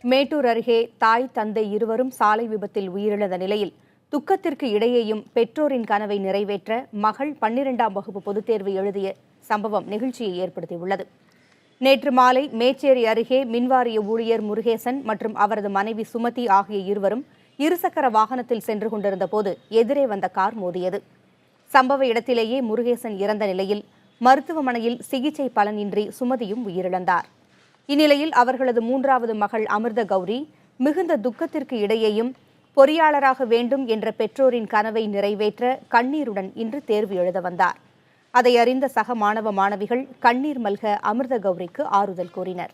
மேட்டூர் அருகே தாய் தந்தை இருவரும் சாலை விபத்தில் உயிரிழந்த நிலையில் துக்கத்திற்கு இடையேயும் பெற்றோரின் கனவை நிறைவேற்ற மகள் 12ஆம் வகுப்பு பொதுத் தேர்வு எழுதிய சம்பவம் நெகிழ்ச்சியை ஏற்படுத்தியுள்ளது. நேற்று மாலை மேச்சேரி அருகே மின்வாரிய ஊழியர் முருகேசன் மற்றும் அவரது மனைவி சுமதி ஆகிய இருவரும் இருசக்கர வாகனத்தில் சென்று கொண்டிருந்த போது எதிரே வந்த கார் மோதியது. சம்பவ இடத்திலேயே முருகேசன் இறந்த நிலையில் மருத்துவமனையில் சிகிச்சை பலனின்றி சுமதியும் உயிரிழந்தார். இந்நிலையில் அவர்களது 3வது மகள் அமிர்த கௌரி மிகுந்த துக்கத்திற்கு இடையேயும் பொறியாளராக வேண்டும் என்ற பெற்றோரின் கனவை நிறைவேற்ற கண்ணீருடன் இன்று தேர்வு எழுத வந்தார். அதை அறிந்த சக மாணவ மாணவிகள் கண்ணீர் மல்க அமிர்த கௌரிக்கு ஆறுதல் கூறினர்.